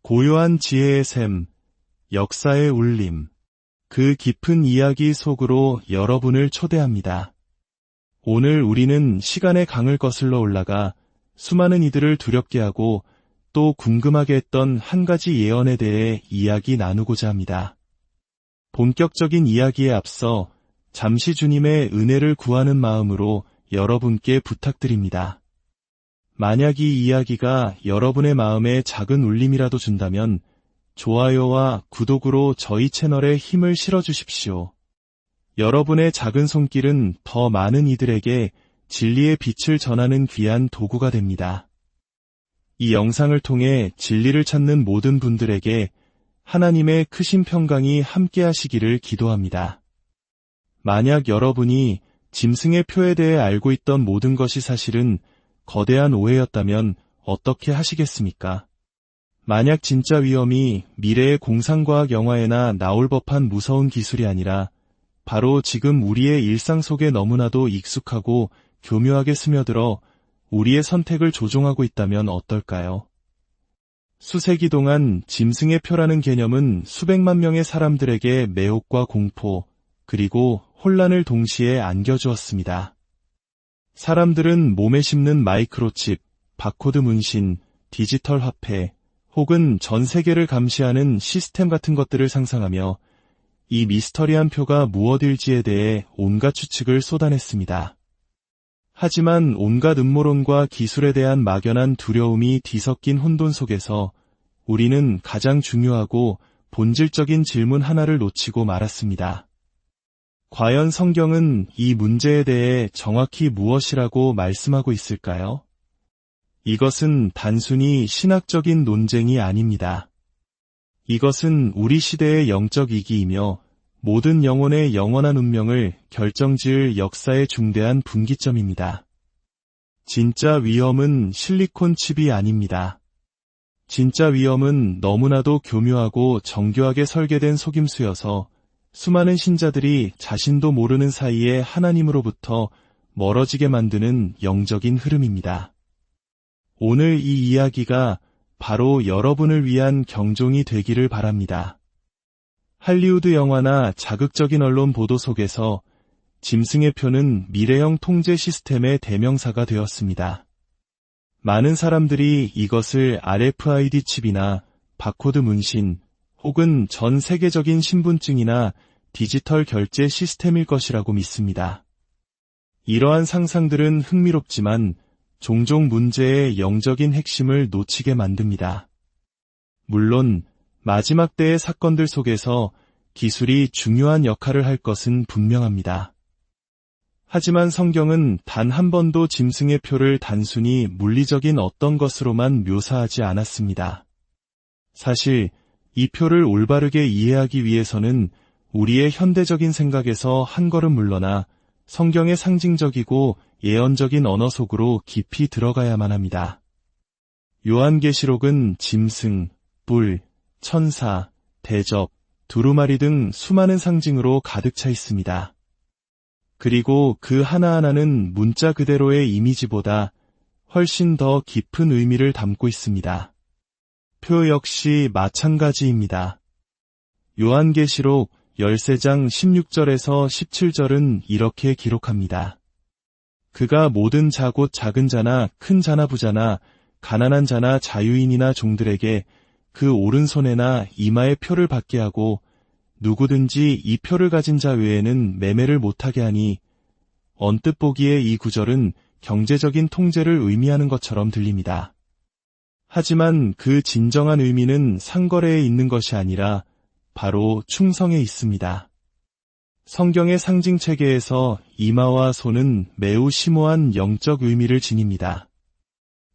고요한 지혜의 샘, 역사의 울림, 그 깊은 이야기 속으로 여러분을 초대합니다. 오늘 우리는 시간의 강을 거슬러 올라가 수많은 이들을 두렵게 하고 또 궁금하게 했던 한 가지 예언에 대해 이야기 나누고자 합니다. 본격적인 이야기에 앞서 잠시 주님의 은혜를 구하는 마음으로 여러분께 부탁드립니다. 만약 이 이야기가 여러분의 마음에 작은 울림이라도 준다면 좋아요와 구독으로 저희 채널에 힘을 실어주십시오. 여러분의 작은 손길은 더 많은 이들에게 진리의 빛을 전하는 귀한 도구가 됩니다. 이 영상을 통해 진리를 찾는 모든 분들에게 하나님의 크신 평강이 함께하시기를 기도합니다. 만약 여러분이 짐승의 표에 대해 알고 있던 모든 것이 사실은 거대한 오해였다면 어떻게 하시겠습니까? 만약 진짜 위험이 미래의 공상과학 영화에나 나올 법한 무서운 기술이 아니라 바로 지금 우리의 일상 속에 너무나도 익숙하고 교묘하게 스며들어 우리의 선택을 조종하고 있다면 어떨까요? 수세기 동안 짐승의 표라는 개념은 수백만 명의 사람들에게 매혹과 공포, 그리고 혼란을 동시에 안겨주었습니다. 사람들은 몸에 심는 마이크로칩, 바코드 문신, 디지털 화폐, 혹은 전 세계를 감시하는 시스템 같은 것들을 상상하며 이 미스터리한 표가 무엇일지에 대해 온갖 추측을 쏟아냈습니다. 하지만 온갖 음모론과 기술에 대한 막연한 두려움이 뒤섞인 혼돈 속에서 우리는 가장 중요하고 본질적인 질문 하나를 놓치고 말았습니다. 과연 성경은 이 문제에 대해 정확히 무엇이라고 말씀하고 있을까요? 이것은 단순히 신학적인 논쟁이 아닙니다. 이것은 우리 시대의 영적 위기이며 모든 영혼의 영원한 운명을 결정지을 역사의 중대한 분기점입니다. 진짜 위험은 실리콘 칩이 아닙니다. 진짜 위험은 너무나도 교묘하고 정교하게 설계된 속임수여서 수많은 신자들이 자신도 모르는 사이에 하나님으로부터 멀어지게 만드는 영적인 흐름입니다. 오늘 이 이야기가 바로 여러분을 위한 경종이 되기를 바랍니다. 할리우드 영화나 자극적인 언론 보도 속에서 짐승의 표는 미래형 통제 시스템의 대명사가 되었습니다. 많은 사람들이 이것을 RFID 칩이나 바코드 문신, 혹은 전 세계적인 신분증이나 디지털 결제 시스템일 것이라고 믿습니다. 이러한 상상들은 흥미롭지만 종종 문제의 영적인 핵심을 놓치게 만듭니다. 물론 마지막 때의 사건들 속에서 기술이 중요한 역할을 할 것은 분명합니다. 하지만 성경은 단 한 번도 짐승의 표를 단순히 물리적인 어떤 것으로만 묘사하지 않았습니다. 사실 이 표를 올바르게 이해하기 위해서는 우리의 현대적인 생각에서 한 걸음 물러나 성경의 상징적이고 예언적인 언어 속으로 깊이 들어가야만 합니다. 요한계시록은 짐승, 뿔, 천사, 대접, 두루마리 등 수많은 상징으로 가득 차 있습니다. 그리고 그 하나하나는 문자 그대로의 이미지보다 훨씬 더 깊은 의미를 담고 있습니다. 표 역시 마찬가지입니다. 요한계시록 13장 16절에서 17절은 이렇게 기록합니다. 그가 모든 자 곧 작은 자나 큰 자나 부자나 가난한 자나 자유인이나 종들에게 그 오른손에나 이마에 표를 받게 하고 누구든지 이 표를 가진 자 외에는 매매를 못하게 하니 언뜻 보기에 이 구절은 경제적인 통제를 의미하는 것처럼 들립니다. 하지만 그 진정한 의미는 상거래에 있는 것이 아니라 바로 충성에 있습니다. 성경의 상징 체계에서 이마와 손은 매우 심오한 영적 의미를 지닙니다.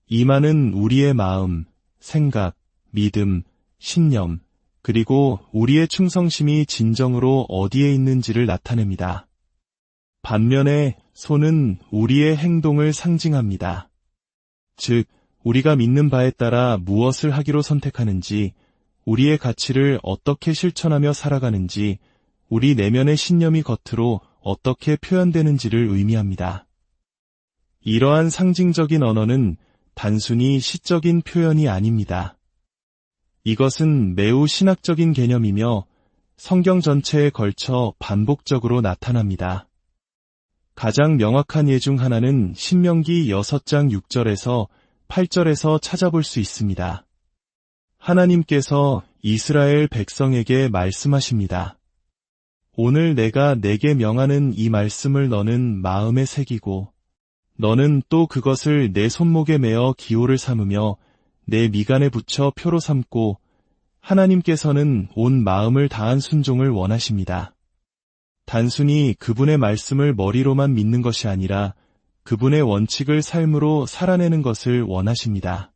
이마는 우리의 마음, 생각, 믿음, 신념, 그리고 우리의 충성심이 진정으로 어디에 있는지를 나타냅니다. 반면에 손은 우리의 행동을 상징합니다. 즉, 우리가 믿는 바에 따라 무엇을 하기로 선택하는지, 우리의 가치를 어떻게 실천하며 살아가는지, 우리 내면의 신념이 겉으로 어떻게 표현되는지를 의미합니다. 이러한 상징적인 언어는 단순히 시적인 표현이 아닙니다. 이것은 매우 신학적인 개념이며 성경 전체에 걸쳐 반복적으로 나타납니다. 가장 명확한 예 중 하나는 신명기 6장 6절에서 8절에서 찾아볼 수 있습니다. 하나님께서 이스라엘 백성에게 말씀하십니다. 오늘 내가 내게 명하는 이 말씀을 너는 마음에 새기고 너는 또 그것을 내 손목에 매어 기호를 삼으며 내 미간에 붙여 표로 삼고 하나님께서는 온 마음을 다한 순종을 원하십니다. 단순히 그분의 말씀을 머리로만 믿는 것이 아니라 그분의 원칙을 삶으로 살아내는 것을 원하십니다.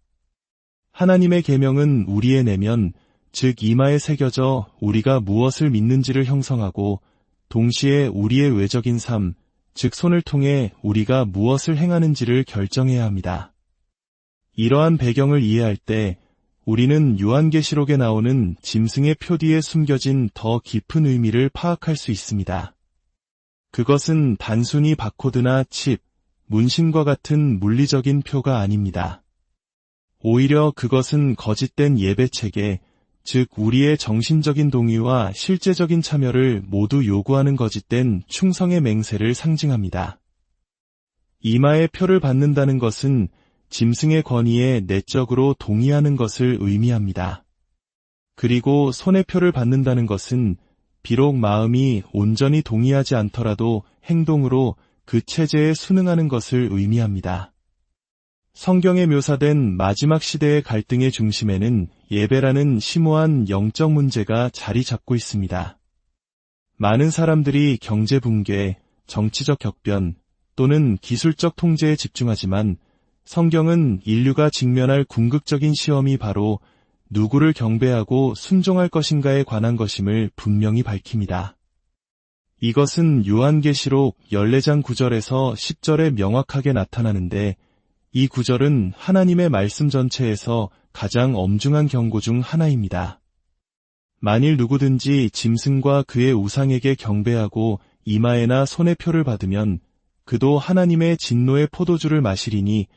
하나님의 계명은 우리의 내면, 즉 이마에 새겨져 우리가 무엇을 믿는지를 형성하고 동시에 우리의 외적인 삶, 즉 손을 통해 우리가 무엇을 행하는지를 결정해야 합니다. 이러한 배경을 이해할 때 우리는 요한계시록에 나오는 짐승의 표 뒤에 숨겨진 더 깊은 의미를 파악할 수 있습니다. 그것은 단순히 바코드나 칩, 문신과 같은 물리적인 표가 아닙니다. 오히려 그것은 거짓된 예배체계, 즉 우리의 정신적인 동의와 실제적인 참여를 모두 요구하는 거짓된 충성의 맹세를 상징합니다. 이마에 표를 받는다는 것은 짐승의 권위에 내적으로 동의하는 것을 의미합니다. 그리고 손에 표를 받는다는 것은 비록 마음이 온전히 동의하지 않더라도 행동으로 그 체제에 순응하는 것을 의미합니다. 성경에 묘사된 마지막 시대의 갈등의 중심에는 예배라는 심오한 영적 문제가 자리 잡고 있습니다. 많은 사람들이 경제 붕괴, 정치적 격변 또는 기술적 통제에 집중하지만 성경은 인류가 직면할 궁극적인 시험이 바로 누구를 경배하고 순종할 것인가에 관한 것임을 분명히 밝힙니다. 이것은 요한계시록 14장 9절에서 10절에 명확하게 나타나는데 이 구절은 하나님의 말씀 전체에서 가장 엄중한 경고 중 하나입니다. 만일 누구든지 짐승과 그의 우상에게 경배하고 이마에나 손에 표를 받으면 그도 하나님의 진노의 포도주를 마시리니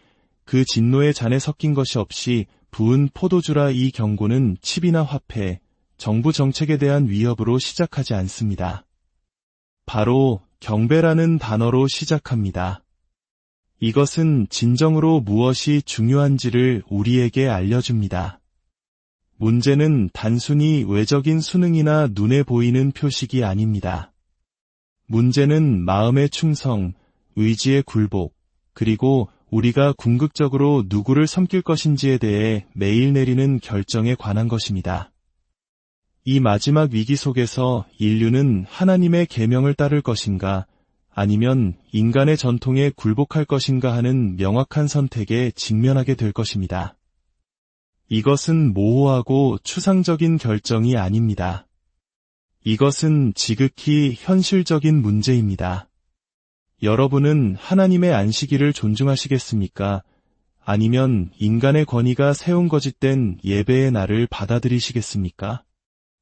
그 진노의 잔에 섞인 것이 없이 부은 포도주라. 이 경고는 칩이나 화폐, 정부 정책에 대한 위협으로 시작하지 않습니다. 바로 경배라는 단어로 시작합니다. 이것은 진정으로 무엇이 중요한지를 우리에게 알려줍니다. 문제는 단순히 외적인 수능이나 눈에 보이는 표식이 아닙니다. 문제는 마음의 충성, 의지의 굴복, 그리고 우리가 궁극적으로 누구를 섬길 것인지에 대해 매일 내리는 결정에 관한 것입니다. 이 마지막 위기 속에서 인류는 하나님의 계명을 따를 것인가, 아니면 인간의 전통에 굴복할 것인가 하는 명확한 선택에 직면하게 될 것입니다. 이것은 모호하고 추상적인 결정이 아닙니다. 이것은 지극히 현실적인 문제입니다. 여러분은 하나님의 안식일을 존중하시겠습니까? 아니면 인간의 권위가 세운 거짓된 예배의 날을 받아들이시겠습니까?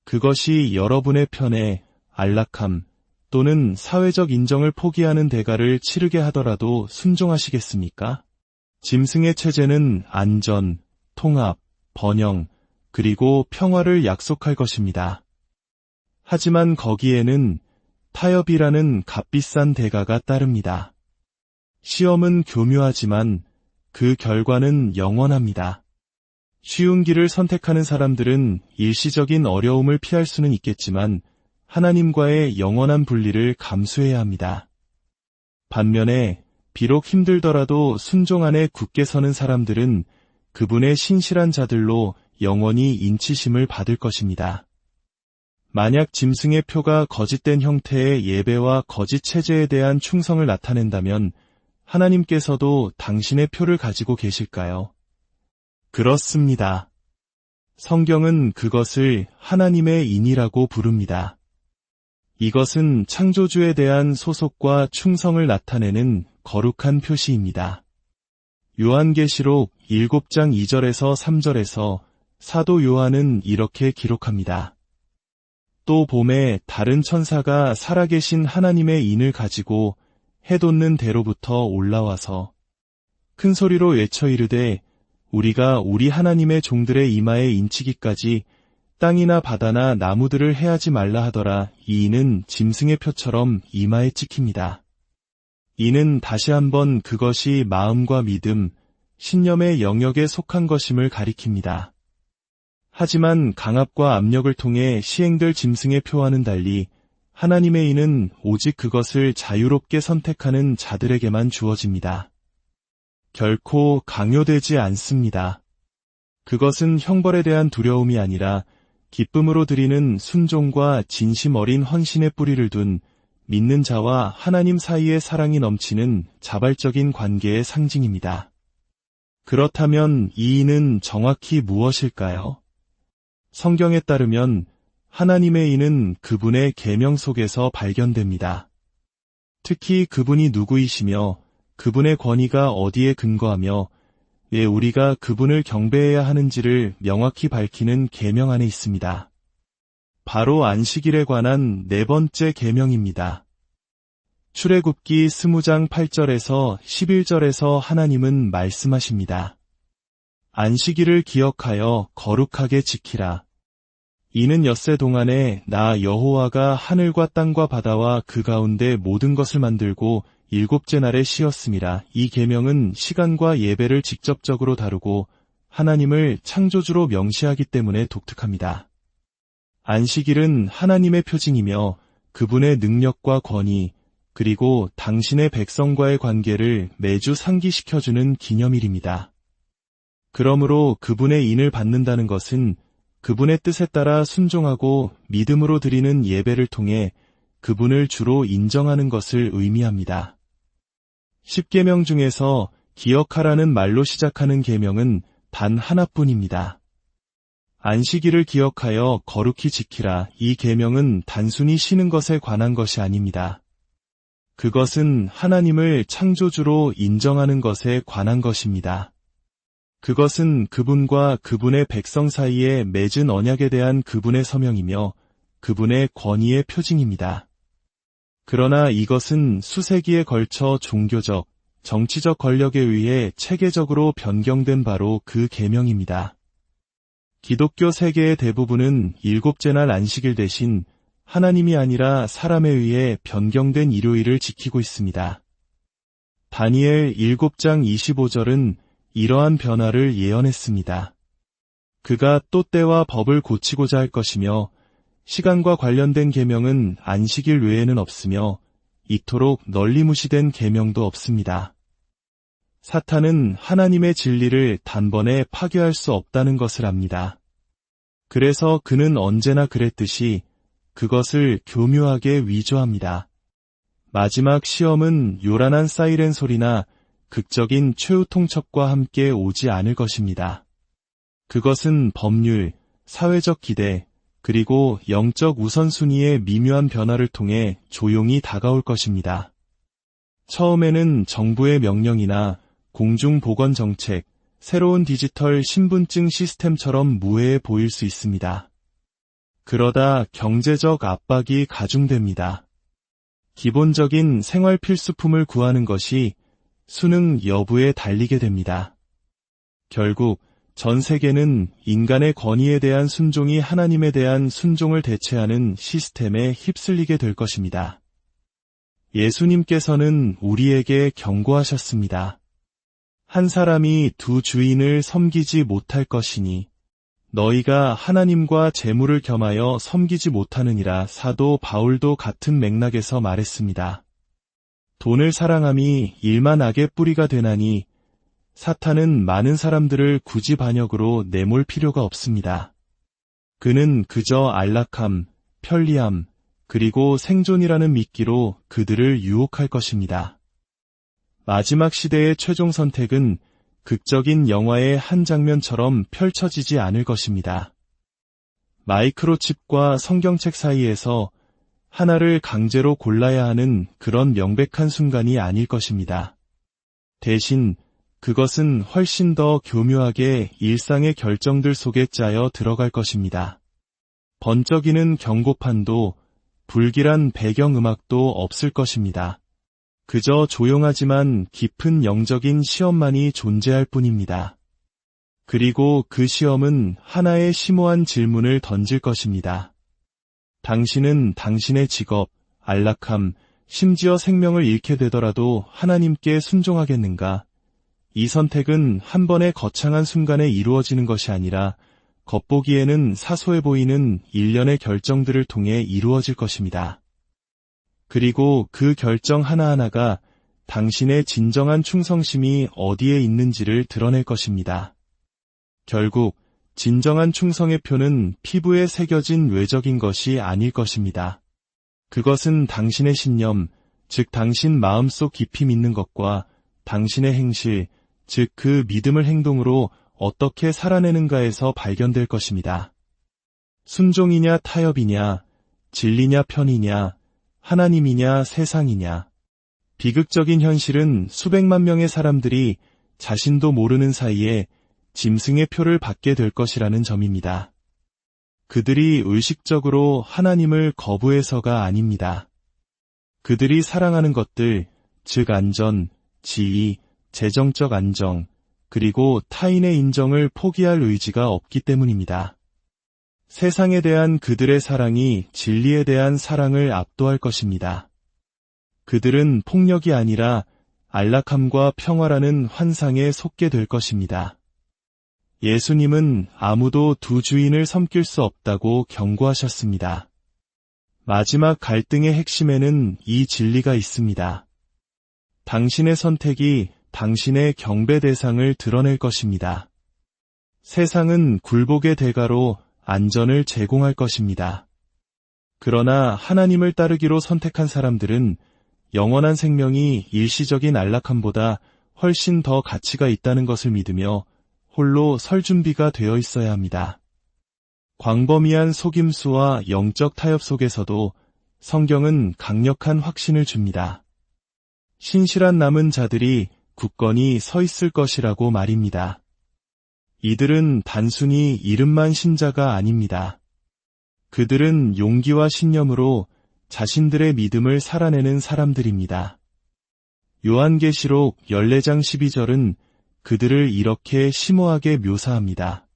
그것이 여러분의 편에 안락함 또는 사회적 인정을 포기하는 대가를 치르게 하더라도 순종하시겠습니까? 짐승의 체제는 안전, 통합, 번영, 그리고 평화를 약속할 것입니다. 하지만 거기에는 타협이라는 값비싼 대가가 따릅니다. 시험은 교묘하지만 그 결과는 영원합니다. 쉬운 길을 선택하는 사람들은 일시적인 어려움을 피할 수는 있겠지만 하나님과의 영원한 분리를 감수해야 합니다. 반면에 비록 힘들더라도 순종 안에 굳게 서는 사람들은 그분의 신실한 자들로 영원히 인치심을 받을 것입니다. 만약 짐승의 표가 거짓된 형태의 예배와 거짓 체제에 대한 충성을 나타낸다면 하나님께서도 당신의 표를 가지고 계실까요? 그렇습니다. 성경은 그것을 하나님의 인이라고 부릅니다. 이것은 창조주에 대한 소속과 충성을 나타내는 거룩한 표시입니다. 요한계시록 7장 2절에서 3절에서 사도 요한은 이렇게 기록합니다. 또 봄에 다른 천사가 살아계신 하나님의 인을 가지고 해 돋는 대로부터 올라와서 큰 소리로 외쳐 이르되 우리가 우리 하나님의 종들의 이마에 인치기까지 땅이나 바다나 나무들을 해하지 말라 하더라. 이 이는 짐승의 표처럼 이마에 찍힙니다. 이는 다시 한번 그것이 마음과 믿음, 신념의 영역에 속한 것임을 가리킵니다. 하지만 강압과 압력을 통해 시행될 짐승의 표와는 달리 하나님의 이는 오직 그것을 자유롭게 선택하는 자들에게만 주어집니다. 결코 강요되지 않습니다. 그것은 형벌에 대한 두려움이 아니라 기쁨으로 드리는 순종과 진심 어린 헌신의 뿌리를 둔 믿는 자와 하나님 사이의 사랑이 넘치는 자발적인 관계의 상징입니다. 그렇다면 이 이는 정확히 무엇일까요? 성경에 따르면 하나님의 이는 그분의 계명 속에서 발견됩니다. 특히 그분이 누구이시며 그분의 권위가 어디에 근거하며 왜 우리가 그분을 경배해야 하는지를 명확히 밝히는 계명 안에 있습니다. 바로 안식일에 관한 네 번째 계명입니다. 출애굽기 20장 8절에서 11절에서 하나님은 말씀하십니다. 안식일을 기억하여 거룩하게 지키라. 이는 엿새 동안에 나 여호와가 하늘과 땅과 바다와 그 가운데 모든 것을 만들고 일곱째 날에 쉬었음이라. 이 계명은 시간과 예배를 직접적으로 다루고 하나님을 창조주로 명시하기 때문에 독특합니다. 안식일은 하나님의 표징이며 그분의 능력과 권위, 그리고 당신의 백성과의 관계를 매주 상기시켜주는 기념일입니다. 그러므로 그분의 인을 받는다는 것은 그분의 뜻에 따라 순종하고 믿음으로 드리는 예배를 통해 그분을 주로 인정하는 것을 의미합니다. 10계명 중에서 기억하라는 말로 시작하는 계명은 단 하나뿐입니다. 안식일을 기억하여 거룩히 지키라. 이 계명은 단순히 쉬는 것에 관한 것이 아닙니다. 그것은 하나님을 창조주로 인정하는 것에 관한 것입니다. 그것은 그분과 그분의 백성 사이에 맺은 언약에 대한 그분의 서명이며 그분의 권위의 표징입니다. 그러나 이것은 수세기에 걸쳐 종교적, 정치적 권력에 의해 체계적으로 변경된 바로 그 계명입니다. 기독교 세계의 대부분은 일곱째 날 안식일 대신 하나님이 아니라 사람에 의해 변경된 일요일을 지키고 있습니다. 다니엘 7장 25절은 이러한 변화를 예언했습니다. 그가 또 때와 법을 고치고자 할 것이며 시간과 관련된 계명은 안식일 외에는 없으며 이토록 널리 무시된 계명도 없습니다. 사탄은 하나님의 진리를 단번에 파괴할 수 없다는 것을 압니다. 그래서 그는 언제나 그랬듯이 그것을 교묘하게 위조합니다. 마지막 시험은 요란한 사이렌 소리나 극적인 최후 통첩과 함께 오지 않을 것입니다. 그것은 법률, 사회적 기대, 그리고 영적 우선순위의 미묘한 변화를 통해 조용히 다가올 것입니다. 처음에는 정부의 명령이나 공중보건정책, 새로운 디지털 신분증 시스템처럼 무해해 보일 수 있습니다. 그러다 경제적 압박이 가중됩니다. 기본적인 생활 필수품을 구하는 것이 수능 여부에 달리게 됩니다. 결국 전 세계는 인간의 권위에 대한 순종이 하나님에 대한 순종을 대체하는 시스템에 휩쓸리게 될 것입니다. 예수님께서는 우리에게 경고하셨습니다. 한 사람이 두 주인을 섬기지 못할 것이니 너희가 하나님과 재물을 겸하여 섬기지 못하느니라. 사도 바울도 같은 맥락에서 말했습니다. 돈을 사랑함이 일만 악의 뿌리가 되나니 사탄은 많은 사람들을 굳이 반역으로 내몰 필요가 없습니다. 그는 그저 안락함, 편리함, 그리고 생존이라는 미끼로 그들을 유혹할 것입니다. 마지막 시대의 최종 선택은 극적인 영화의 한 장면처럼 펼쳐지지 않을 것입니다. 마이크로칩과 성경책 사이에서 하나를 강제로 골라야 하는 그런 명백한 순간이 아닐 것입니다. 대신 그것은 훨씬 더 교묘하게 일상의 결정들 속에 짜여 들어갈 것입니다. 번쩍이는 경고판도 불길한 배경음악도 없을 것입니다. 그저 조용하지만 깊은 영적인 시험만이 존재할 뿐입니다. 그리고 그 시험은 하나의 심오한 질문을 던질 것입니다. 당신은 당신의 직업, 안락함, 심지어 생명을 잃게 되더라도 하나님께 순종하겠는가? 이 선택은 한 번의 거창한 순간에 이루어지는 것이 아니라 겉보기에는 사소해 보이는 일련의 결정들을 통해 이루어질 것입니다. 그리고 그 결정 하나하나가 당신의 진정한 충성심이 어디에 있는지를 드러낼 것입니다. 결국 진정한 충성의 표는 피부에 새겨진 외적인 것이 아닐 것입니다. 그것은 당신의 신념, 즉 당신 마음속 깊이 믿는 것과 당신의 행실, 즉 그 믿음을 행동으로 어떻게 살아내는가에서 발견될 것입니다. 순종이냐 타협이냐, 진리냐 편이냐, 하나님이냐 세상이냐. 비극적인 현실은 수백만 명의 사람들이 자신도 모르는 사이에 짐승의 표를 받게 될 것이라는 점입니다. 그들이 의식적으로 하나님을 거부해서가 아닙니다. 그들이 사랑하는 것들, 즉 안전, 지위, 재정적 안정, 그리고 타인의 인정을 포기할 의지가 없기 때문입니다. 세상에 대한 그들의 사랑이 진리에 대한 사랑을 압도할 것입니다. 그들은 폭력이 아니라 안락함과 평화라는 환상에 속게 될 것입니다. 예수님은 아무도 두 주인을 섬길 수 없다고 경고하셨습니다. 마지막 갈등의 핵심에는 이 진리가 있습니다. 당신의 선택이 당신의 경배 대상을 드러낼 것입니다. 세상은 굴복의 대가로 안전을 제공할 것입니다. 그러나 하나님을 따르기로 선택한 사람들은 영원한 생명이 일시적인 안락함보다 훨씬 더 가치가 있다는 것을 믿으며 홀로 설 준비가 되어 있어야 합니다. 광범위한 속임수와 영적 타협 속에서도 성경은 강력한 확신을 줍니다. 신실한 남은 자들이 굳건히 서 있을 것이라고 말입니다. 이들은 단순히 이름만 신자가 아닙니다. 그들은 용기와 신념으로 자신들의 믿음을 살아내는 사람들입니다. 요한계시록 14장 12절은 그들을 이렇게 심오하게 묘사합니다.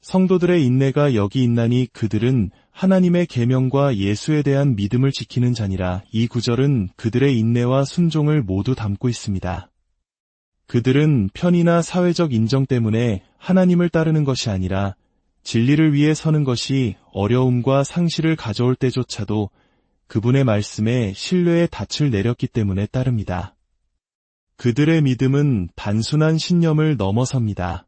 성도들의 인내가 여기 있나니 그들은 하나님의 계명과 예수에 대한 믿음을 지키는 자니라. 이 구절은 그들의 인내와 순종을 모두 담고 있습니다. 그들은 편의나 사회적 인정 때문에 하나님을 따르는 것이 아니라 진리를 위해 서는 것이 어려움과 상실을 가져올 때조차도 그분의 말씀에 신뢰의 닻을 내렸기 때문에 따릅니다. 그들의 믿음은 단순한 신념을 넘어섭니다.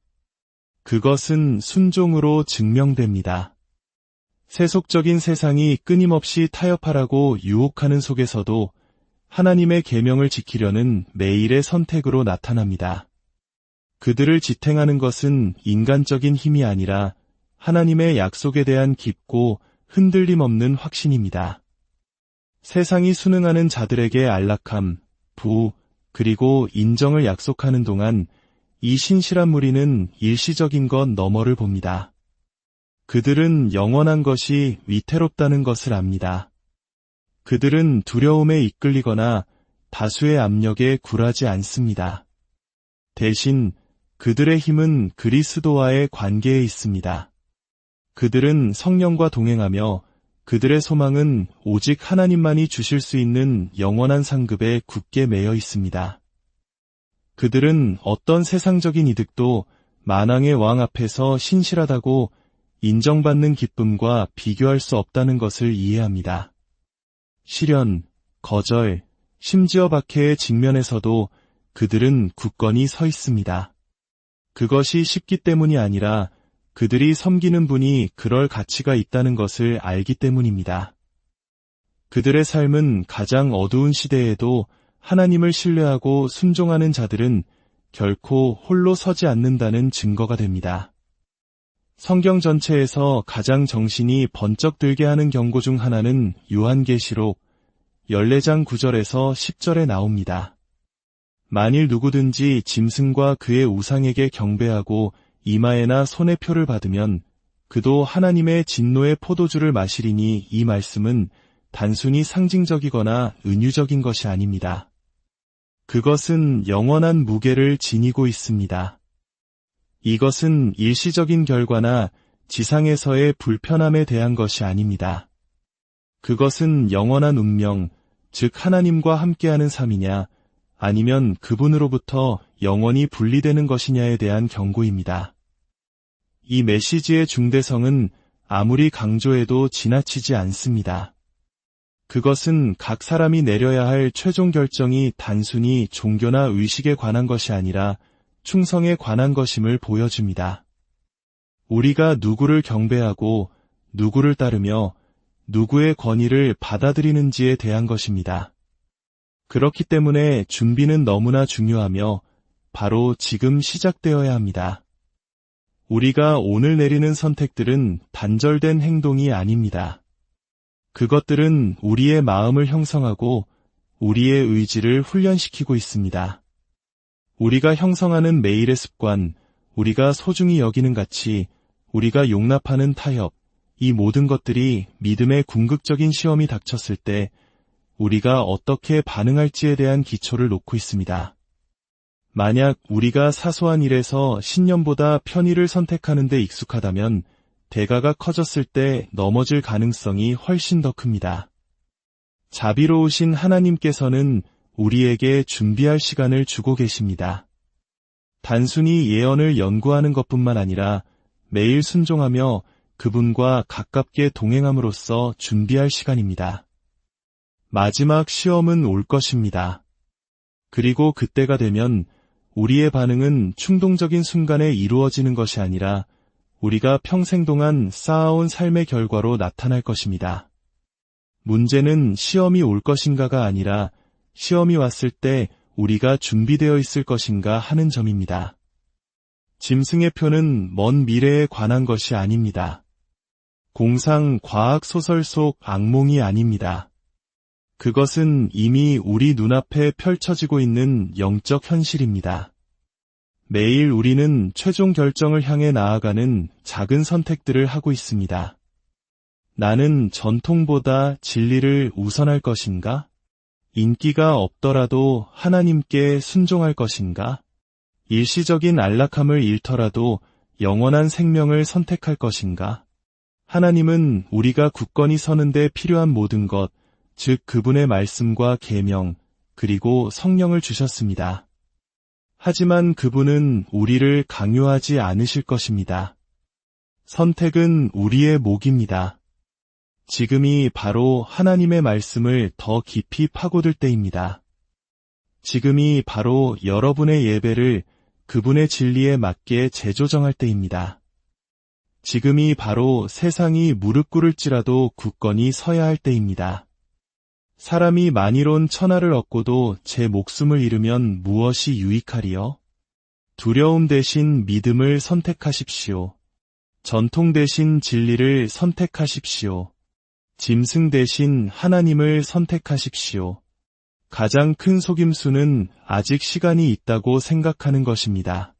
그것은 순종으로 증명됩니다. 세속적인 세상이 끊임없이 타협하라고 유혹하는 속에서도 하나님의 계명을 지키려는 매일의 선택으로 나타납니다. 그들을 지탱하는 것은 인간적인 힘이 아니라 하나님의 약속에 대한 깊고 흔들림 없는 확신입니다. 세상이 순응하는 자들에게 안락함, 부, 그리고 인정을 약속하는 동안 이 신실한 무리는 일시적인 것 너머를 봅니다. 그들은 영원한 것이 위태롭다는 것을 압니다. 그들은 두려움에 이끌리거나 다수의 압력에 굴하지 않습니다. 대신 그들의 힘은 그리스도와의 관계에 있습니다. 그들은 성령과 동행하며 그들의 소망은 오직 하나님만이 주실 수 있는 영원한 상급에 굳게 매여 있습니다. 그들은 어떤 세상적인 이득도 만왕의 왕 앞에서 신실하다고 인정받는 기쁨과 비교할 수 없다는 것을 이해합니다. 시련, 거절, 심지어 박해의 직면에서도 그들은 굳건히 서 있습니다. 그것이 쉽기 때문이 아니라 그들이 섬기는 분이 그럴 가치가 있다는 것을 알기 때문입니다. 그들의 삶은 가장 어두운 시대에도 하나님을 신뢰하고 순종하는 자들은 결코 홀로 서지 않는다는 증거가 됩니다. 성경 전체에서 가장 정신이 번쩍 들게 하는 경고 중 하나는 요한계시록 14장 9절에서 10절에 나옵니다. 만일 누구든지 짐승과 그의 우상에게 경배하고 이마에나 손에 표를 받으면 그도 하나님의 진노의 포도주를 마시리니 이 말씀은 단순히 상징적이거나 은유적인 것이 아닙니다. 그것은 영원한 무게를 지니고 있습니다. 이것은 일시적인 결과나 지상에서의 불편함에 대한 것이 아닙니다. 그것은 영원한 운명, 즉 하나님과 함께하는 삶이냐, 아니면 그분으로부터 영원히 분리되는 것이냐에 대한 경고입니다. 이 메시지의 중대성은 아무리 강조해도 지나치지 않습니다. 그것은 각 사람이 내려야 할 최종 결정이 단순히 종교나 의식에 관한 것이 아니라 충성에 관한 것임을 보여줍니다. 우리가 누구를 경배하고 누구를 따르며 누구의 권위를 받아들이는지에 대한 것입니다. 그렇기 때문에 준비는 너무나 중요하며 바로 지금 시작되어야 합니다. 우리가 오늘 내리는 선택들은 단절된 행동이 아닙니다. 그것들은 우리의 마음을 형성하고 우리의 의지를 훈련시키고 있습니다. 우리가 형성하는 매일의 습관, 우리가 소중히 여기는 가치, 우리가 용납하는 타협, 이 모든 것들이 믿음의 궁극적인 시험이 닥쳤을 때 우리가 어떻게 반응할지에 대한 기초를 놓고 있습니다. 만약 우리가 사소한 일에서 신념보다 편의를 선택하는 데 익숙하다면 대가가 커졌을 때 넘어질 가능성이 훨씬 더 큽니다. 자비로우신 하나님께서는 우리에게 준비할 시간을 주고 계십니다. 단순히 예언을 연구하는 것뿐만 아니라 매일 순종하며 그분과 가깝게 동행함으로써 준비할 시간입니다. 마지막 시험은 올 것입니다. 그리고 그때가 되면 우리의 반응은 충동적인 순간에 이루어지는 것이 아니라 우리가 평생 동안 쌓아온 삶의 결과로 나타날 것입니다. 문제는 시험이 올 것인가가 아니라 시험이 왔을 때 우리가 준비되어 있을 것인가 하는 점입니다. 짐승의 표는 먼 미래에 관한 것이 아닙니다. 공상 과학 소설 속 악몽이 아닙니다. 그것은 이미 우리 눈앞에 펼쳐지고 있는 영적 현실입니다. 매일 우리는 최종 결정을 향해 나아가는 작은 선택들을 하고 있습니다. 나는 전통보다 진리를 우선할 것인가? 인기가 없더라도 하나님께 순종할 것인가? 일시적인 안락함을 잃더라도 영원한 생명을 선택할 것인가? 하나님은 우리가 굳건히 서는 데 필요한 모든 것, 즉 그분의 말씀과 계명, 그리고 성령을 주셨습니다. 하지만 그분은 우리를 강요하지 않으실 것입니다. 선택은 우리의 몫입니다. 지금이 바로 하나님의 말씀을 더 깊이 파고들 때입니다. 지금이 바로 여러분의 예배를 그분의 진리에 맞게 재조정할 때입니다. 지금이 바로 세상이 무릎 꿇을지라도 굳건히 서야 할 때입니다. 사람이 만이론 천하를 얻고도 제 목숨을 잃으면 무엇이 유익하리요? 두려움 대신 믿음을 선택하십시오. 전통 대신 진리를 선택하십시오. 짐승 대신 하나님을 선택하십시오. 가장 큰 속임수는 아직 시간이 있다고 생각하는 것입니다.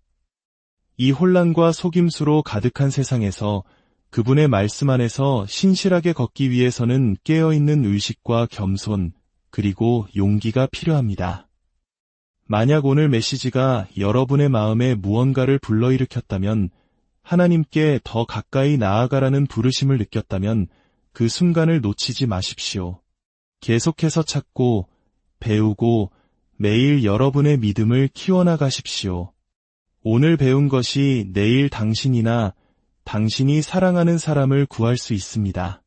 이 혼란과 속임수로 가득한 세상에서 그분의 말씀 안에서 신실하게 걷기 위해서는 깨어있는 의식과 겸손, 그리고 용기가 필요합니다. 만약 오늘 메시지가 여러분의 마음에 무언가를 불러일으켰다면, 하나님께 더 가까이 나아가라는 부르심을 느꼈다면 그 순간을 놓치지 마십시오. 계속해서 찾고, 배우고 매일 여러분의 믿음을 키워나가십시오. 오늘 배운 것이 내일 당신이나 당신이 사랑하는 사람을 구할 수 있습니다.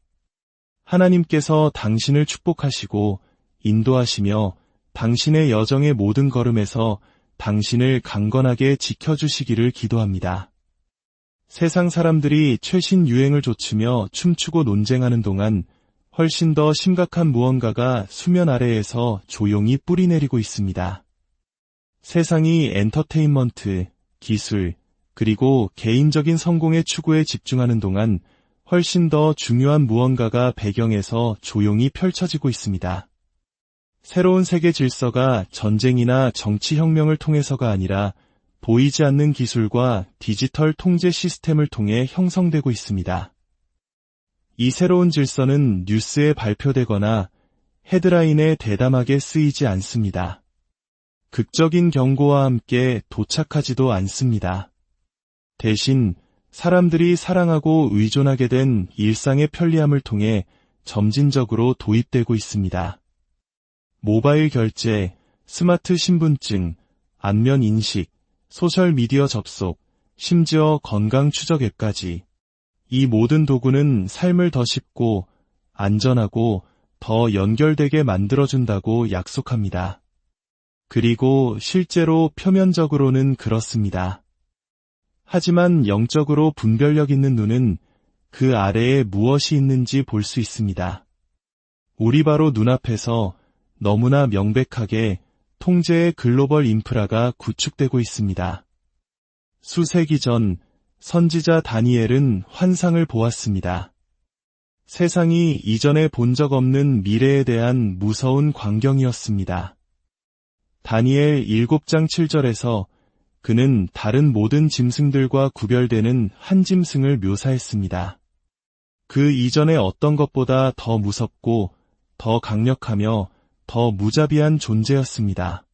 하나님께서 당신을 축복하시고 인도하시며 당신의 여정의 모든 걸음에서 당신을 강건하게 지켜주시기를 기도합니다. 세상 사람들이 최신 유행을 좇으며 춤추고 논쟁하는 동안 훨씬 더 심각한 무언가가 수면 아래에서 조용히 뿌리내리고 있습니다. 세상이 엔터테인먼트, 기술, 그리고 개인적인 성공의 추구에 집중하는 동안 훨씬 더 중요한 무언가가 배경에서 조용히 펼쳐지고 있습니다. 새로운 세계 질서가 전쟁이나 정치혁명을 통해서가 아니라 보이지 않는 기술과 디지털 통제 시스템을 통해 형성되고 있습니다. 이 새로운 질서는 뉴스에 발표되거나 헤드라인에 대담하게 쓰이지 않습니다. 극적인 경고와 함께 도착하지도 않습니다. 대신 사람들이 사랑하고 의존하게 된 일상의 편리함을 통해 점진적으로 도입되고 있습니다. 모바일 결제, 스마트 신분증, 안면 인식, 소셜미디어 접속, 심지어 건강 추적 앱까지. 이 모든 도구는 삶을 더 쉽고 안전하고 더 연결되게 만들어준다고 약속합니다. 그리고 실제로 표면적으로는 그렇습니다. 하지만 영적으로 분별력 있는 눈은 그 아래에 무엇이 있는지 볼 수 있습니다. 우리 바로 눈앞에서 너무나 명백하게 통제의 글로벌 인프라가 구축되고 있습니다. 수세기 전 선지자 다니엘은 환상을 보았습니다. 세상이 이전에 본 적 없는 미래에 대한 무서운 광경이었습니다. 다니엘 7장 7절에서 그는 다른 모든 짐승들과 구별되는 한 짐승을 묘사했습니다. 그 이전의 어떤 것보다 더 무섭고 더 강력하며 더 무자비한 존재였습니다.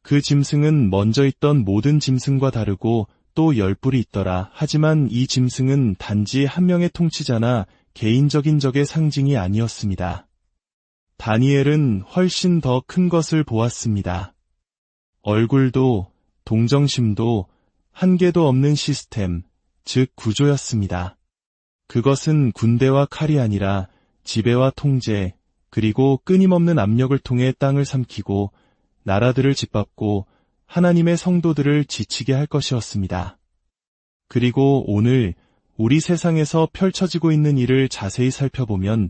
그 짐승은 먼저 있던 모든 짐승과 다르고 또 10뿔이 있더라. 하지만 이 짐승은 단지 한 명의 통치자나 개인적인 적의 상징이 아니었습니다. 다니엘은 훨씬 더 큰 것을 보았습니다. 얼굴도 동정심도 한계도 없는 시스템, 즉 구조였습니다. 그것은 군대와 칼이 아니라 지배와 통제, 그리고 끊임없는 압력을 통해 땅을 삼키고 나라들을 짓밟고 하나님의 성도들을 지치게 할 것이었습니다. 그리고 오늘 우리 세상에서 펼쳐지고 있는 일을 자세히 살펴보면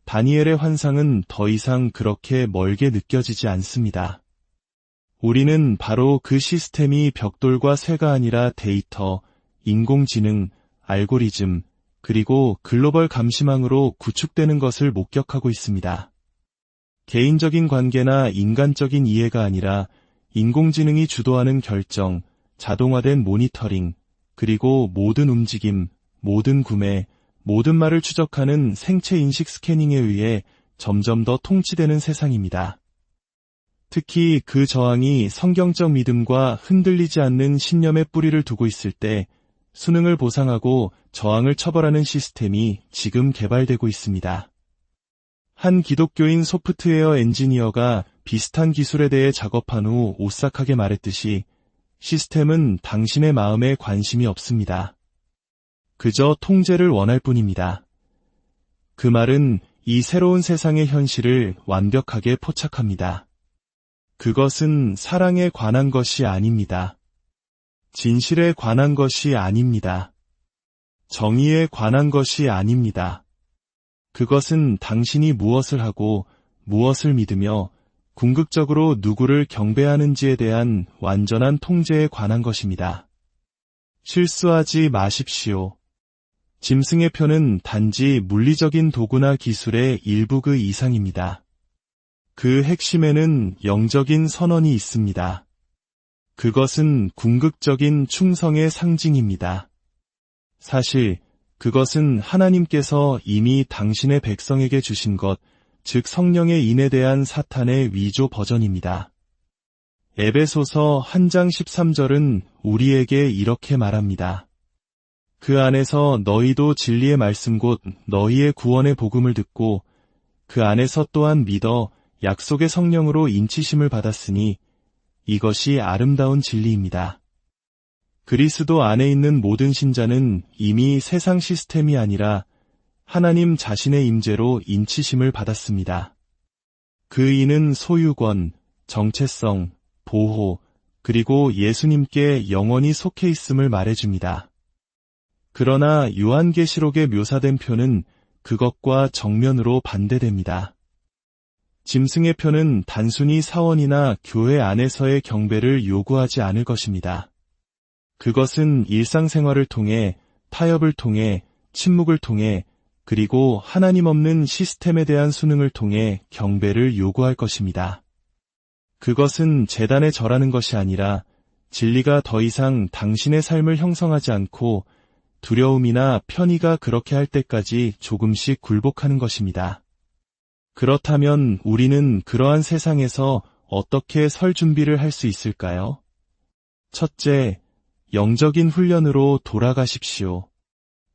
다니엘의 환상은 더 이상 그렇게 멀게 느껴지지 않습니다. 우리는 바로 그 시스템이 벽돌과 쇠가 아니라 데이터, 인공지능, 알고리즘, 그리고 글로벌 감시망으로 구축되는 것을 목격하고 있습니다. 개인적인 관계나 인간적인 이해가 아니라 인공지능이 주도하는 결정, 자동화된 모니터링, 그리고 모든 움직임, 모든 구매, 모든 말을 추적하는 생체인식 스캐닝에 의해 점점 더 통치되는 세상입니다. 특히 그 저항이 성경적 믿음과 흔들리지 않는 신념의 뿌리를 두고 있을 때 수능을 보상하고 저항을 처벌하는 시스템이 지금 개발되고 있습니다. 한 기독교인 소프트웨어 엔지니어가 비슷한 기술에 대해 작업한 후 오싹하게 말했듯이 시스템은 당신의 마음에 관심이 없습니다. 그저 통제를 원할 뿐입니다. 그 말은 이 새로운 세상의 현실을 완벽하게 포착합니다. 그것은 사랑에 관한 것이 아닙니다. 진실에 관한 것이 아닙니다. 정의에 관한 것이 아닙니다. 그것은 당신이 무엇을 하고 무엇을 믿으며 궁극적으로 누구를 경배하는지에 대한 완전한 통제에 관한 것입니다. 실수하지 마십시오. 짐승의 표는 단지 물리적인 도구나 기술의 일부 그 이상입니다. 그 핵심에는 영적인 선언이 있습니다. 그것은 궁극적인 충성의 상징입니다. 사실 그것은 하나님께서 이미 당신의 백성에게 주신 것, 즉 성령의 인에 대한 사탄의 위조 버전입니다. 에베소서 1장 13절은 우리에게 이렇게 말합니다. 그 안에서 너희도 진리의 말씀 곧 너희의 구원의 복음을 듣고 그 안에서 또한 믿어 약속의 성령으로 인치심을 받았으니 이것이 아름다운 진리입니다. 그리스도 안에 있는 모든 신자는 이미 세상 시스템이 아니라 하나님 자신의 임재로 인치심을 받았습니다. 그 이는 소유권, 정체성, 보호, 그리고 예수님께 영원히 속해 있음을 말해줍니다. 그러나 요한계시록에 묘사된 표는 그것과 정면으로 반대됩니다. 짐승의 표는 단순히 사원이나 교회 안에서의 경배를 요구하지 않을 것입니다. 그것은 일상생활을 통해, 타협을 통해, 침묵을 통해, 그리고 하나님 없는 시스템에 대한 순응을 통해 경배를 요구할 것입니다. 그것은 제단에 절하는 것이 아니라 진리가 더 이상 당신의 삶을 형성하지 않고 두려움이나 편의가 그렇게 할 때까지 조금씩 굴복하는 것입니다. 그렇다면 우리는 그러한 세상에서 어떻게 설 준비를 할 수 있을까요? 첫째, 영적인 훈련으로 돌아가십시오.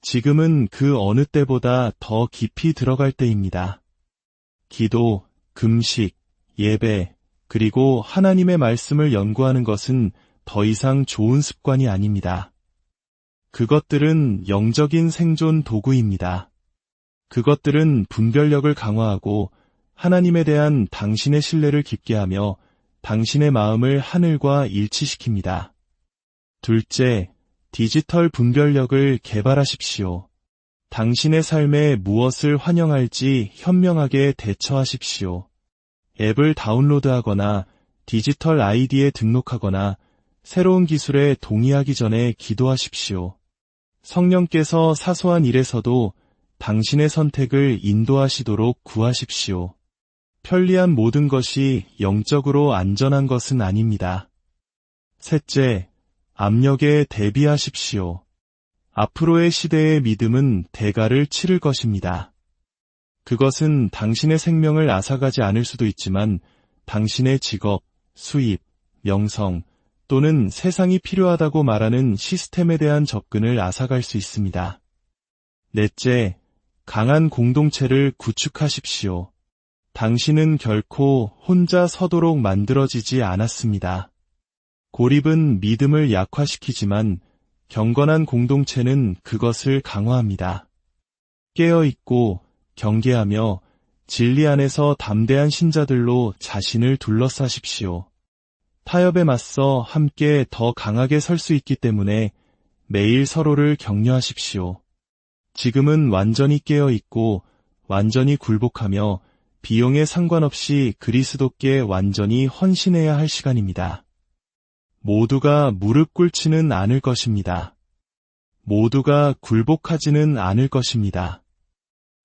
지금은 그 어느 때보다 더 깊이 들어갈 때입니다. 기도, 금식, 예배, 그리고 하나님의 말씀을 연구하는 것은 더 이상 좋은 습관이 아닙니다. 그것들은 영적인 생존 도구입니다. 그것들은 분별력을 강화하고 하나님에 대한 당신의 신뢰를 깊게 하며 당신의 마음을 하늘과 일치시킵니다. 둘째, 디지털 분별력을 개발하십시오. 당신의 삶에 무엇을 환영할지 현명하게 대처하십시오. 앱을 다운로드하거나 디지털 아이디에 등록하거나 새로운 기술에 동의하기 전에 기도하십시오. 성령께서 사소한 일에서도 당신의 선택을 인도하시도록 구하십시오. 편리한 모든 것이 영적으로 안전한 것은 아닙니다. 셋째, 압력에 대비하십시오. 앞으로의 시대의 믿음은 대가를 치를 것입니다. 그것은 당신의 생명을 앗아가지 않을 수도 있지만 당신의 직업, 수입, 명성 또는 세상이 필요하다고 말하는 시스템에 대한 접근을 앗아갈 수 있습니다. 넷째, 강한 공동체를 구축하십시오. 당신은 결코 혼자 서도록 만들어지지 않았습니다. 고립은 믿음을 약화시키지만 경건한 공동체는 그것을 강화합니다. 깨어있고 경계하며 진리 안에서 담대한 신자들로 자신을 둘러싸십시오. 타협에 맞서 함께 더 강하게 설 수 있기 때문에 매일 서로를 격려하십시오. 지금은 완전히 깨어있고 완전히 굴복하며 비용에 상관없이 그리스도께 완전히 헌신해야 할 시간입니다. 모두가 무릎 꿇지는 않을 것입니다. 모두가 굴복하지는 않을 것입니다.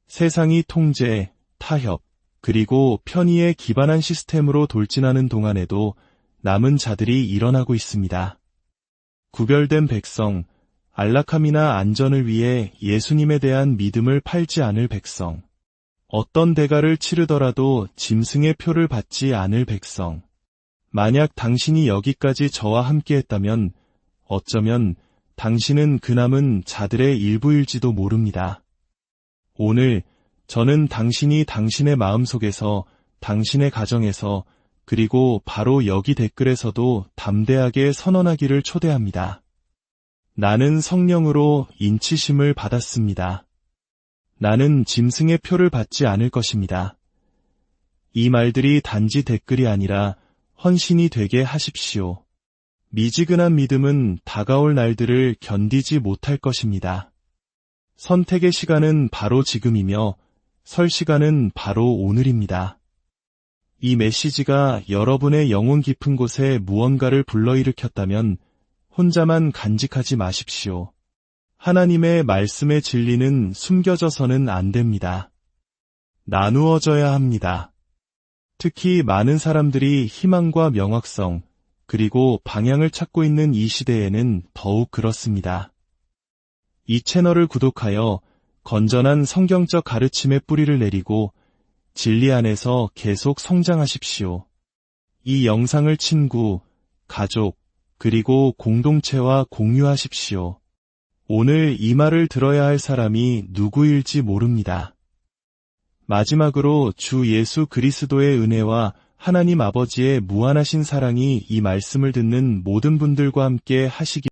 세상이 통제, 타협, 그리고 편의에 기반한 시스템으로 돌진하는 동안에도 남은 자들이 일어나고 있습니다. 구별된 백성, 안락함이나 안전을 위해 예수님에 대한 믿음을 팔지 않을 백성, 어떤 대가를 치르더라도 짐승의 표를 받지 않을 백성. 만약 당신이 여기까지 저와 함께했다면 어쩌면 당신은 그 남은 자들의 일부일지도 모릅니다. 오늘 저는 당신이 당신의 마음속에서, 당신의 가정에서, 그리고 바로 여기 댓글에서도 담대하게 선언하기를 초대합니다. 나는 성령으로 인치심을 받았습니다. 나는 짐승의 표를 받지 않을 것입니다. 이 말들이 단지 댓글이 아니라 헌신이 되게 하십시오. 미지근한 믿음은 다가올 날들을 견디지 못할 것입니다. 선택의 시간은 바로 지금이며 설 시간은 바로 오늘입니다. 이 메시지가 여러분의 영혼 깊은 곳에 무언가를 불러일으켰다면 혼자만 간직하지 마십시오. 하나님의 말씀의 진리는 숨겨져서는 안 됩니다. 나누어져야 합니다. 특히 많은 사람들이 희망과 명확성, 그리고 방향을 찾고 있는 이 시대에는 더욱 그렇습니다. 이 채널을 구독하여 건전한 성경적 가르침의 뿌리를 내리고 진리 안에서 계속 성장하십시오. 이 영상을 친구, 가족, 그리고 공동체와 공유하십시오. 오늘 이 말을 들어야 할 사람이 누구일지 모릅니다. 마지막으로 주 예수 그리스도의 은혜와 하나님 아버지의 무한하신 사랑이 이 말씀을 듣는 모든 분들과 함께 하시기